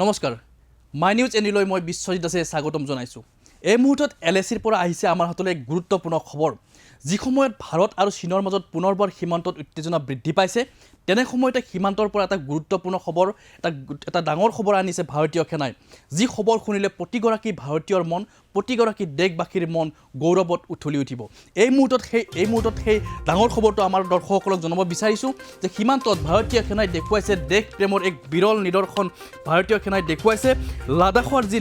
নমস্কাৰ my news এনিলৈ মই বিশ্বজিত দাসে স্বাগতম জনাইছোঁ। এই মুহূৰ্তত LACৰ পৰা আহিছে আমাৰ হাতলৈ এক গুৰুত্বপূৰ্ণ খবৰ। যি সময়ত ভাৰত আৰু চীনৰ মাজত পুনৰবাৰ সীমান্তত উত্তেজনা বৃদ্ধি পাইছে, তেনে সময়তে সীমান্তৰ পৰা এটা গুৰুত্বপূৰ্ণ খবৰ, এটা ডাঙৰ খবৰ আনিছে ভাৰতীয় সেনাই। যি খবৰ শুনিলে প্ৰতিগৰাকী ভাৰতীয়ৰ মন, প্ৰতিগৰাকী দেশবাসীৰ মন গৌৰৱত উঠলি উঠিব। এই মুহূৰ্তত সেই ডাঙৰ খবৰটো আমাৰ দৰ্শকসকলক জনাব বিচাৰিছোঁ যে সীমান্তত ভাৰতীয় সেনাই দেখুৱাইছে দেশ প্ৰেমৰ এক বিৰল নিদৰ্শন। ভাৰতীয় সেনাই দেখুৱাইছে লাডাখৰ যি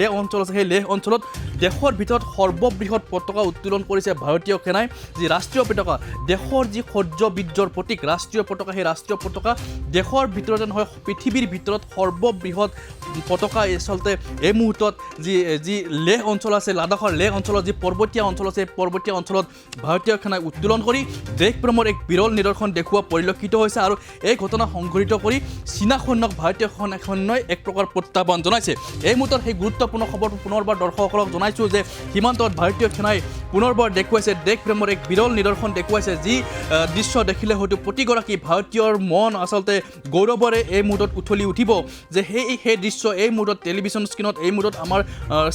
লেহ অঞ্চল আছে, সেই লেহ অঞ্চলত দেশৰ ভিতৰত সৰ্ববৃহৎ পতাকা উত্তোলন কৰিছে ভাৰতীয় সেনাই। যি ৰাষ্ট্ৰীয় পতাকা, দেশৰ যি শৌৰ্য বীৰ্যৰ প্ৰতীক ৰাষ্ট্ৰীয় পতাকা, সেই ৰাষ্ট্ৰীয় পতাকা দেশৰ ভিতৰতে নহয় পৃথিৱীৰ ভিতৰত সৰ্ববৃহৎ পতাকা আচলতে এই মুহূৰ্তত যি লেহ অঞ্চল আছে, লাডাখৰ লেহ অঞ্চলত যি পৰ্বতীয়া অঞ্চল আছে, পৰ্বতীয়া অঞ্চলত ভাৰতীয় সেনাই উত্তোলন কৰি দেশপ্ৰেমৰ এক বিৰল নিদৰ্শন দেখুওৱা পৰিলক্ষিত হৈছে। আৰু এই ঘটনা সংঘটিত কৰি চীনা সৈন্যক ভাৰতীয় সৈন্যই এক প্ৰকাৰ প্ৰত্যাহ্বান জনাইছে। এই মুহূৰ্তত সেই গুৰুত্বপূৰ্ণ খবৰটো পুনৰবাৰ দৰ্শকসকলক জনাইছোঁ যে সীমান্তত ভাৰতীয় সেনাই পুনৰবাৰ দেখুৱাইছে দেশপ্ৰেমৰ এক বিৰল নিদৰ্শন দেখুৱাইছে। যি দৃশ্য দেখিলে হয়তো প্ৰতিগৰাকী ভাৰতীয়ৰ মন আচলতে গৌৰৱৰে এই মুহূৰ্তত উঠলি উঠিব যে সেই দৃশ্য এই মুহূৰ্তত টেলিভিশ্যন স্ক্ৰীণত, এই মুহূৰ্তত আমাৰ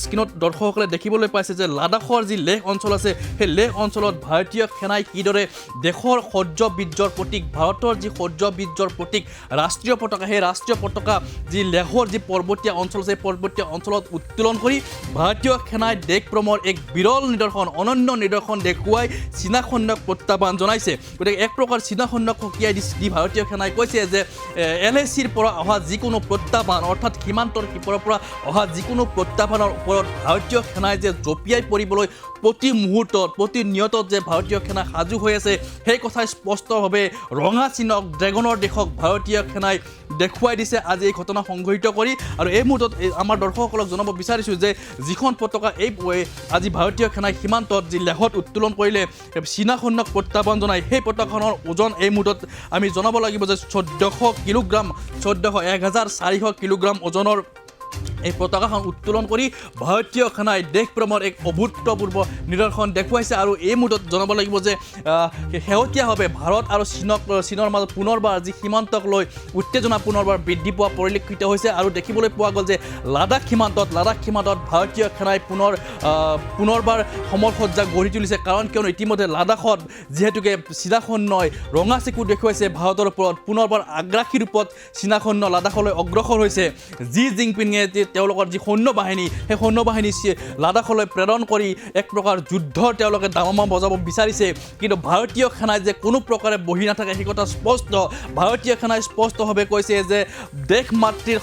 স্ক্ৰীণত দৰ্শকসকলে দেখিবলৈ পাইছে যে লাডাখৰ যি লেহ অঞ্চল আছে, সেই লেহ অঞ্চলত ভাৰতীয় সেনাই কিদৰে দেশৰ শৌৰ্য বীৰ্যৰ প্ৰতীক, ভাৰতৰ যি শৌৰ্য বীৰ্যৰ প্ৰতীক ৰাষ্ট্ৰীয় পতাকা, সেই ৰাষ্ট্ৰীয় পতাকা যি লেহৰ যি পৰ্বতীয়া অঞ্চল আছে, পৰ্বতীয়া অঞ্চলত উত্তোলন কৰি ভাৰতীয় সেনাই দেশপ্ৰেমৰ এক বিৰল নিদৰ্শন, অনন্য নিদৰ্শন দেখুৱাই চীনা সৈন্যক প্ৰত্যাহ্বান জনাইছে। গতিকে এক প্ৰকাৰ চীনা সৈন্যক সকীয়াই দি ভাৰতীয় সেনাই কৈছে যে LACৰ পৰা অহা যিকোনো প্ৰত্যাহ্বান, অৰ্থাৎ সীমান্তৰ সিপাৰৰ পৰা অহা যিকোনো প্ৰত্যাহ্বানৰ ওপৰত ভাৰতীয় সেনাই যে জঁপিয়াই পৰিবলৈ প্ৰতি মুহূৰ্তত, প্ৰতিনিয়তত যে ভাৰতীয় সেনা সাজু হৈ আছে, সেই কথাই স্পষ্টভাৱে ৰঙা চীনক, ড্ৰেগনৰ দেশক ভাৰতীয় সেনাই দেখুৱাই দিছে আজি এই ঘটনা সংঘটিত কৰি। আৰু এই মুহূৰ্তত আমাৰ দৰ্শকসকলক জনাব বিচাৰিছোঁ যে যিখন পতাকা আজি ভাৰতীয় সেনাই সীমান্তত যি লেহত উত্তোলন কৰিলে চীনা সৈন্যক প্ৰত্যাহ্বান জনাই, সেই পতাকাখনৰ ওজন এই মুহূৰ্তত আমি জনাব লাগিব যে 1400 কিলোগ্ৰাম, 1400 কিলোগ্ৰাম ওজনৰ এই পতাকাখন উত্তোলন কৰি ভাৰতীয় সেনাই দেশপ্ৰেমৰ এক অভূতপূৰ্ব নিদৰ্শন দেখুৱাইছে। আৰু এই মুহূৰ্তত জনাব লাগিব যে শেহতীয়াভাৱে ভাৰত আৰু চীনৰ মাজত পুনৰবাৰ যি সীমান্তক লৈ উত্তেজনা পুনৰবাৰ বৃদ্ধি পোৱা পৰিলক্ষিত হৈছে। আৰু দেখিবলৈ পোৱা গ'ল যে লাডাখ সীমান্তত ভাৰতীয় সেনাই পুনৰবাৰ সমৰসজ্জা গঢ়ি তুলিছে। কাৰণ কিয়নো ইতিমধ্যে লাডাখত যিহেতুকে চীনা সৈন্যই ৰঙা চিকু দেখুৱাইছে ভাৰতৰ ওপৰত, পুনৰবাৰ আগ্ৰাসী ৰূপত চীনা সৈন্য লাডাখলৈ অগ্ৰসৰ হৈছে। জি জিনপিঙে তেওঁলোকৰ যি সৈন্যবাহিনী, সেই সৈন্যবাহিনী লাডাখলৈ প্ৰেৰণ কৰি এক প্ৰকাৰ যুদ্ধৰ তেওঁলোকে দামামা বজাব বিচাৰিছে। কিন্তু ভাৰতীয় সেনাই যে কোনো প্ৰকাৰে বহি নাথাকে সেই কথা স্পষ্ট। ভাৰতীয় সেনাই স্পষ্টভাৱে কৈছে যে দেশ মাতৃৰ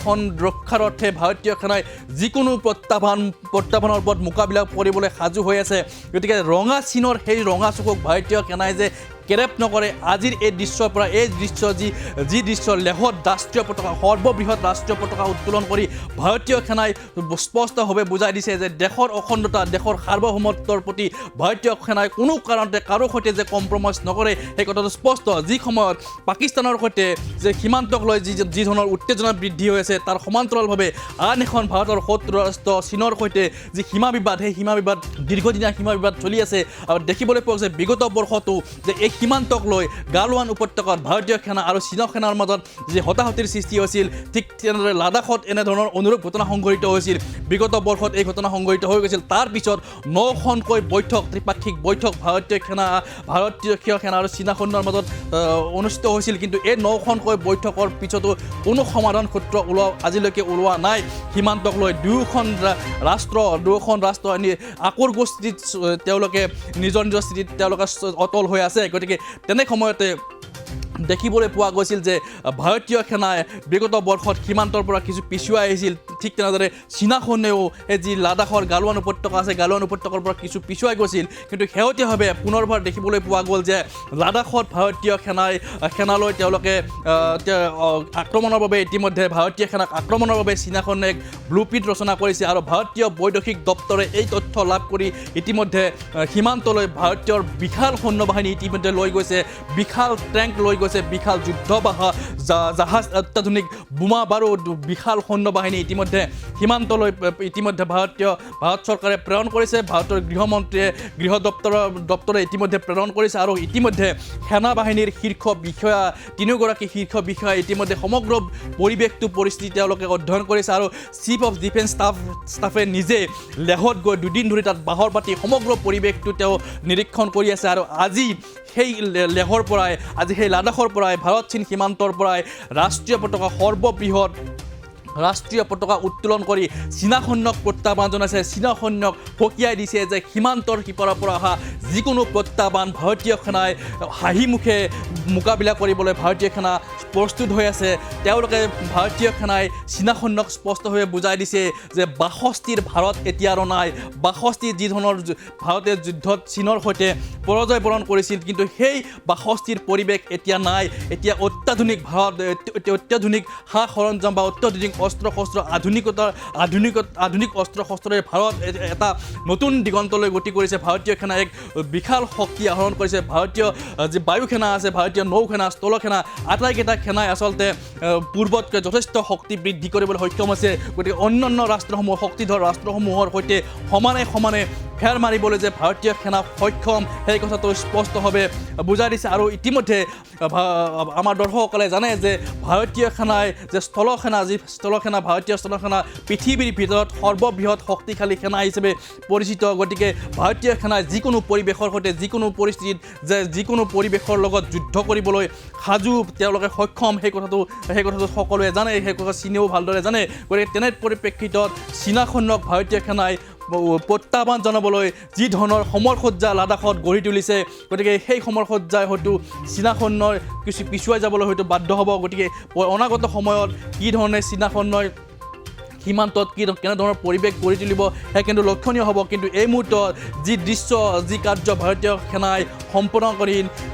ৰক্ষাৰ অৰ্থে ভাৰতীয় সেনাই যিকোনো প্ৰত্যাহ্বানৰ ওপৰত মোকাবিলা কৰিবলৈ সাজু হৈ আছে। গতিকে ৰঙা চীনৰ সেই ৰঙা চকুক ভাৰতীয় সেনাই যে কেৰেপ নকৰে, আজিৰ এই দৃশ্যৰ পৰা, এই দৃশ্য যি দৃশ্য লেহত ৰাষ্ট্ৰীয় পতাকা, সৰ্ববৃহৎ ৰাষ্ট্ৰীয় পতাকা উত্তোলন কৰি ভাৰতীয় সেনাই স্পষ্টভাৱে বুজাই দিছে যে দেশৰ অখণ্ডতা, দেশৰ সাৰ্বভৌমত্বৰ প্ৰতি ভাৰতীয় সেনাই কোনো কাৰণতে কাৰো সৈতে যে কম্প্ৰমাইজ নকৰে, সেই কথাটো স্পষ্ট। যি সময়ত পাকিস্তানৰ সৈতে যে সীমান্তক লৈ যি ধৰণৰ উত্তেজনা বৃদ্ধি হৈ আছে, তাৰ সমান্তৰালভাৱে আন এখন ভাৰতৰ শত্ৰু ৰাষ্ট্ৰ চীনৰ সৈতে যি সীমা বিবাদ, সেই সীমা বিবাদ দীৰ্ঘদিনীয়া সীমা বিবাদ চলি আছে। আৰু দেখিবলৈ পোৱা গৈছে বিগত বৰ্ষতো যে এই সীমান্তক লৈ গালৱান উপত্যকাত ভাৰতীয় সেনা আৰু চীনা সেনাৰ মাজত যি হতাহতিৰ সৃষ্টি হৈছিল, ঠিক তেনেদৰে লাডাখত এনেধৰণৰ অনুৰূপ ঘটনা সংঘটিত হৈছিল। বিগত বৰ্ষত এই ঘটনা সংঘটিত হৈ গৈছিল। তাৰ পিছত 9খনকৈ বৈঠক, ত্ৰিপাক্ষিক বৈঠক ভাৰতীয় সেনা আৰু চীনা সৈন্যৰ মাজত অনুষ্ঠিত হৈছিল। কিন্তু এই 9খনকৈ বৈঠকৰ পিছতো কোনো সমাধান সূত্ৰ আজিলৈকে ওলোৱা নাই। সীমান্তক লৈ দুয়োখন ৰাষ্ট্ৰ আকোৰ স্থিতিত তেওঁলোকে নিজৰ স্থিতিত তেওঁলোকে অটল হৈ আছে। গতিকে তেনে সময়তে দেখিবলৈ পোৱা গৈছিল যে ভাৰতীয় সেনাই বিগত বৰ্ষত সীমান্তৰ পৰা কিছু পিছুৱাই আহিছিল। ঠিক তেনেদৰে চীনা সৈন্যও এই যি লাডাখৰ গালৱান উপত্যকা আছে, গালৱান উপত্যকাৰ পৰা কিছু পিছুৱাই গৈছিল। কিন্তু শেহতীয়াভাৱে পুনৰবাৰ দেখিবলৈ পোৱা গ'ল যে লাডাখত ভাৰতীয় সেনালৈ তেওঁলোকে আক্ৰমণৰ বাবে ইতিমধ্যে ভাৰতীয় সেনাক আক্ৰমণৰ বাবে চীনা সৈন্যই এক ব্লুপ্ৰিণ্ট ৰচনা কৰিছে। আৰু ভাৰতীয় বৈদেশিক দপ্তৰে এই তথ্য লাভ কৰি ইতিমধ্যে সীমান্তলৈ ভাৰতীয়ৰ বিশাল সৈন্যবাহিনী ইতিমধ্যে লৈ গৈছে, বিশাল টেংক লৈ গৈছে, বিশাল যুদ্ধ জাহাজ, অত্যাধুনিক বোমা বাৰুদ, বিশাল সৈন্যবাহিনী ইতিমধ্যে সীমান্তলৈ ইতিমধ্যে ভাৰত চৰকাৰে প্ৰেৰণ কৰিছে ভাৰতৰ গৃহমন্ত্ৰীয়ে গৃহ দপ্তৰে ইতিমধ্যে প্ৰেৰণ কৰিছে আৰু ইতিমধ্যে সেনা বাহিনীৰ শীৰ্ষ বিষয়া তিনিগৰাকী শীৰ্ষ বিষয়া ইতিমধ্যে সমগ্ৰ পৰিৱেশটো পৰিস্থিতি তেওঁলোকে অধ্যয়ন কৰিছে আৰু চিফ অফ ডিফেন্স ষ্টাফে নিজে লেহত গৈ দুদিন ধৰি তাত বাহৰ পাতি সমগ্ৰ পৰিৱেশটো তেওঁ নিৰীক্ষণ কৰি আছে আৰু আজি সেই লেহৰ পৰাই আজি সেই লাডাখৰ পৰাই ভাৰত চীন সীমান্তৰ পৰাই ৰাষ্ট্ৰীয় পতাকা সৰ্ববৃহৎ ৰাষ্ট্ৰীয় পতাকা উত্তোলন কৰি চীনা সৈন্যক প্ৰত্যাহ্বান জনাইছে চীনা সৈন্যক সকীয়াই দিছে যে সীমান্তৰ সিপাৰৰ পৰা অহা যিকোনো প্ৰত্যাহ্বান ভাৰতীয় সেনাই হাঁহিমুখে মোকাবিলা কৰিবলৈ ভাৰতীয় সেনা প্ৰস্তুত হৈ আছে তেওঁলোকে ভাৰতীয় সেনাই চীনা সৈন্যক স্পষ্টভাৱে বুজাই দিছে যে ৬২ৰ ভাৰত এতিয়া আৰু নাই ৬২ যি ধৰণৰ ভাৰতে যুদ্ধত চীনৰ সৈতে পৰাজয় বৰণ কৰিছিল কিন্তু সেই ৬২ৰ পৰিৱেশ এতিয়া নাই এতিয়া অত্যাধুনিক ভাৰত অত্যাধুনিক সা সৰঞ্জাম বা অত্যাধুনিক অস্ত্ৰ শস্ত্ৰ আধুনিক অস্ত্ৰ শস্ত্ৰৰে ভাৰত এটা নতুন দিগন্তলৈ গতি কৰিছে ভাৰতীয় সেনাই এক বিশাল শক্তি আহৰণ কৰিছে ভাৰতীয় যি বায়ু সেনা আছে ভাৰতীয় নৌ সেনা স্থল সেনা আটাইকেইটা সেনাই আচলতে পূৰ্বতকৈ যথেষ্ট শক্তি বৃদ্ধি কৰিবলৈ সক্ষম হৈছে গতিকে অন্যান্য ৰাষ্ট্ৰসমূহ শক্তিধৰ ৰাষ্ট্ৰসমূহৰ সৈতে সমানে ফেৰ মাৰিবলৈ যে ভাৰতীয় সেনা সক্ষম সেই কথাটো স্পষ্টভাৱে বুজাই দিছে আৰু ইতিমধ্যে আমাৰ দৰ্শকসকলে জানে যে ভাৰতীয় সেনাই যে ভাৰতীয় স্থল সেনা পৃথিৱীৰ ভিতৰত সৰ্ববৃহৎ শক্তিশালী সেনা হিচাপে পৰিচিত গতিকে ভাৰতীয় সেনাই যিকোনো পৰিৱেশৰ সৈতে যিকোনো পৰিস্থিতিত যে যিকোনো পৰিৱেশৰ লগত যুদ্ধ কৰিবলৈ সাজু তেওঁলোকে সক্ষম সেই কথাটো সকলোৱে জানে সেই কথা চীনেও ভালদৰে জানে গতিকে তেনে পৰিপ্ৰেক্ষিতত চীনা সৈন্যক ভাৰতীয় সেনাই প্ৰত্যাহ্বান জনাবলৈ যি ধৰণৰ সমৰসজ্জা লাডাখত গঢ়ি তুলিছে গতিকে সেই সমৰসজ্জাই হয়তো চীনা সৈন্যই কিছু পিছুৱাই যাবলৈ হয়তো বাধ্য হ'ব গতিকে অনাগত সময়ত কি ধৰণে চীনা সৈন্যই সীমান্তত কেনেধৰণৰ পৰিৱেশ গঢ়ি তুলিব সেয়া কিন্তু লক্ষণীয় হ'ব কিন্তু এই মুহূৰ্তত যি দৃশ্য যি কাৰ্য ভাৰতীয় সেনাই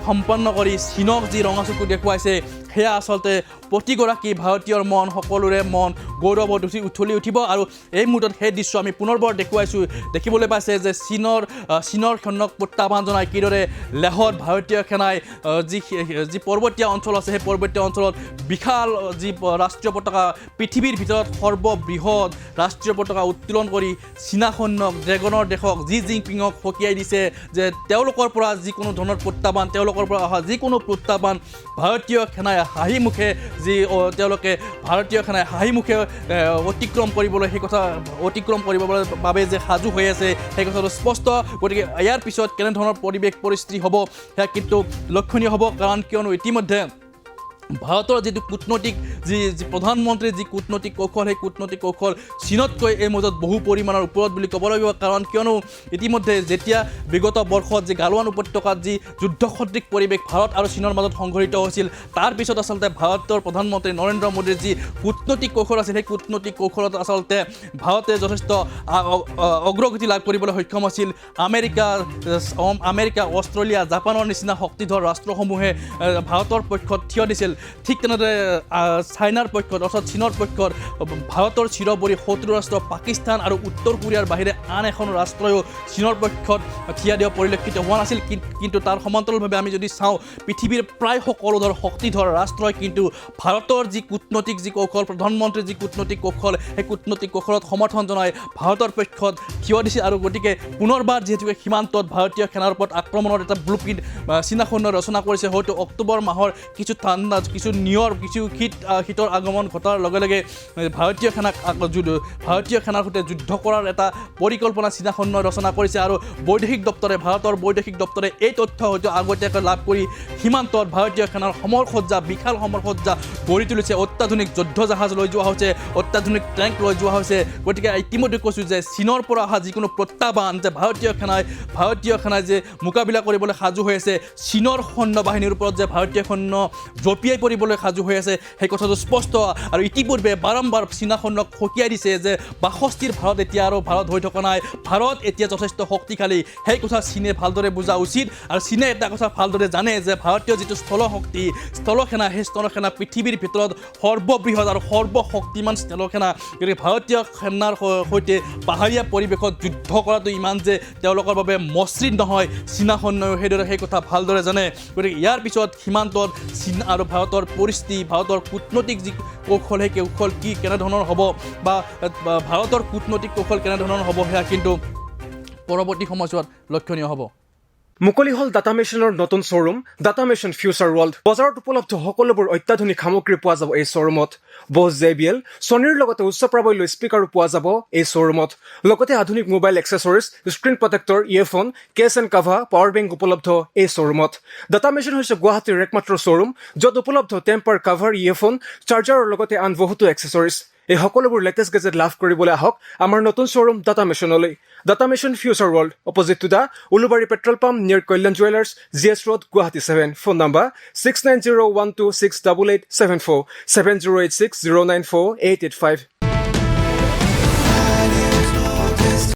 সম্পন্ন কৰি চীনক যি ৰঙাচকু দেখুৱাইছে সেয়া আচলতে প্ৰতিগৰাকী ভাৰতীয়ৰ মন সকলোৰে মন গৌৰৱত উঠলি উঠিব আৰু এই মুহূৰ্তত সেই দৃশ্য আমি পুনৰবাৰ দেখিবলৈ পাইছে যে চীনৰ সৈন্যক প্ৰত্যাহ্বান জনাই কিদৰে লেহত ভাৰতীয় সেনাই যি পৰ্বতীয়া অঞ্চল আছে সেই পৰ্বতীয়া অঞ্চলত বিশাল যি ৰাষ্ট্ৰীয় পতাকা পৃথিৱীৰ ভিতৰত সৰ্ববৃহৎ ৰাষ্ট্ৰীয় পতাকা উত্তোলন কৰি চীনা সৈন্যক ড্ৰেগনৰ দেশক জি জিনপিঙক সকীয়াই দিছে যে তেওঁলোকৰ পৰা যিকোনো ধৰণৰ প্ৰত্যাহ্বান তেওঁলোকৰ পৰা অহা যিকোনো প্ৰত্যাহ্বান ভাৰতীয় সেনাই হাঁহিমুখে তেওঁলোকে ভাৰতীয় সেনাই হাঁহিমুখে অতিক্ৰম কৰিবলৈ বাবে যে সাজু হৈ আছে সেই কথাটো স্পষ্ট গতিকে ইয়াৰ পিছত কেনেধৰণৰ পৰিস্থিতি হ'ব সেয়া কিন্তু লক্ষণীয় হ'ব কাৰণ কিয়নো ইতিমধ্যে ভাৰতৰ যিটো কূটনৈতিক যি প্ৰধানমন্ত্ৰীৰ যি কূটনৈতিক কৌশল সেই কূটনৈতিক কৌশল চীনতকৈ এই মাজত বহু পৰিমাণৰ ওপৰত বুলি ক'ব লাগিব কাৰণ কিয়নো ইতিমধ্যে যেতিয়া বিগত বৰ্ষত যি গালৱান উপত্যকাত যি যুদ্ধসদৃশ পৰিৱেশ ভাৰত আৰু চীনৰ মাজত সংঘটিত হৈছিল তাৰ পিছত আচলতে ভাৰতৰ প্ৰধানমন্ত্ৰী নৰেন্দ্ৰ মোদীৰ যি কূটনৈতিক কৌশল আছিল সেই কূটনৈতিক কৌশলত আচলতে ভাৰতে যথেষ্ট অগ্ৰগতি লাভ কৰিবলৈ সক্ষম আছিল আমেৰিকা অষ্ট্ৰেলিয়া জাপানৰ নিচিনা শক্তিধৰ ৰাষ্ট্ৰসমূহে ভাৰতৰ পক্ষত থিয় দিছিল ঠিক তেনেদৰে চাইনাৰ পক্ষত অৰ্থাৎ চীনৰ পক্ষত ভাৰতৰ চিৰবৰি শত্ৰু ৰাষ্ট্ৰ পাকিস্তান আৰু উত্তৰ কোৰিয়াৰ বাহিৰে আন এখন ৰাষ্ট্ৰয়ো চীনৰ পক্ষত থিয় দিয়া পৰিলক্ষিত হোৱা নাছিল কিন্তু তাৰ সমান্তৰালভাৱে আমি যদি চাওঁ পৃথিৱীৰ প্ৰায় সকলোধৰ শক্তিধৰ ৰাষ্ট্ৰই কিন্তু ভাৰতৰ যি কূটনৈতিক যি কৌশল প্ৰধানমন্ত্ৰীৰ যি কূটনৈতিক কৌশল সেই কূটনৈতিক কৌশলত সমৰ্থন জনাই ভাৰতৰ পক্ষত থিয় দিছিল আৰু গতিকে পুনৰবাৰ যিহেতুকে সীমান্তত ভাৰতীয় সেনাৰ ওপৰত আক্ৰমণৰ এটা ব্লুপ্ৰিণ্ট চীনা সৈন্যই ৰচনা কৰিছে হয়তো অক্টোবৰ মাহৰ কিছু ঠাণ্ডা কিছু শীতৰ আগমন ঘটাৰ লগে লগে ভাৰতীয় সেনাৰ সৈতে যুদ্ধ কৰাৰ এটা পৰিকল্পনা চীনা সৈন্যই ৰচনা কৰিছে আৰু ভাৰতৰ বৈদেশিক দপ্তৰে এই তথ্য হয়তো আগতীয়াকৈ লাভ কৰি সীমান্তত ভাৰতীয় সেনাৰ বিশাল সমৰসজ্জা গঢ়ি তুলিছে অত্যাধুনিক যুদ্ধ জাহাজ লৈ যোৱা হৈছে অত্যাধুনিক টেংক লৈ যোৱা হৈছে গতিকে ইতিমধ্যে কৈছোঁ যে চীনৰ পৰা অহা যিকোনো প্ৰত্যাহ্বান যে ভাৰতীয় সেনাই যে মোকাবিলা কৰিবলৈ সাজু হৈ আছে চীনৰ সৈন্য বাহিনীৰ ওপৰত যে ভাৰতীয় সৈন্য জঁপিয়াই পৰিবলৈ সাজু হৈ আছে সেই কথাটো স্পষ্ট আৰু ইতিপূৰ্বে বাৰম্বাৰ চীনা সৈন্যক সকীয়াই দিছে যে ৬২ৰ ভাৰত এতিয়া আৰু ভাৰত হৈ থকা নাই ভাৰত এতিয়া যথেষ্ট শক্তিশালী সেই কথা চীনে ভালদৰে বুজা উচিত আৰু চীনে এটা কথা ভালদৰে জানে যে ভাৰতীয় যিটো স্থলসেনা সেই স্থলসেনা পৃথিৱীৰ ভিতৰত সৰ্ববৃহৎ আৰু সৰ্বশক্তিমান স্থলসেনা গতিকে ভাৰতীয় সেনাৰ সৈতে পাহাৰীয়া পৰিৱেশত যুদ্ধ কৰাটো ইমান যে তেওঁলোকৰ বাবে মসৃণ নহয় চীনা সৈন্যই সেই কথা ভালদৰে জানে গতিকে ইয়াৰ পিছত সীমান্তত চীন আৰু ভাৰতৰ পৰিস্থিতি, ভাৰতৰ কূটনৈতিক যি কৌশল, সেই কৌশল কি কেনেধৰণৰ হ'ব বা ভাৰতৰ কূটনৈতিক কৌশল কেনেধৰণৰ হ'ব, সেয়া কিন্তু পৰৱৰ্তী সময়ছোৱাত লক্ষণীয় হ'ব। মুকলি হ'ল ডাটা মেচিনৰ নতুন showroom data machine future world. বজাৰত উপলব্ধ সকলোবোৰ অত্যাধুনিক সামগ্ৰী পোৱা যাব এই শ্বৰুমত। বছ JBL, ছনীৰ লগতে উচ্চ প্ৰাবল্য স্পীকাৰো পোৱা যাব এই শ্বৰুমত। লগতে আধুনিক mobile accessories, screen protector, earphone, case and cover, power bank উপলব্ধ এই শ্বৰুমত। ডাটা মেচিন হৈছে গুৱাহাটীৰ একমাত্ৰ শ্বৰুম য'ত উপলব্ধ টেম্পাৰ, কাভাৰ, ইয়েৰফোন, চাৰ্জাৰৰ লগতে আন বহুতো এক্সেছৰিজ। এই সকলোবোৰ লেটেষ্ট গেজেট লাভ কৰিবলৈ আহক আমাৰ নতুন শ্বৰুম ডাটা মেচিনলৈ। Data machine future world, opposite to the Ulubari petrol pump, near Kalyan jewellers, GS road, Guwahati 7। Phone number 6901268874, 7086094885।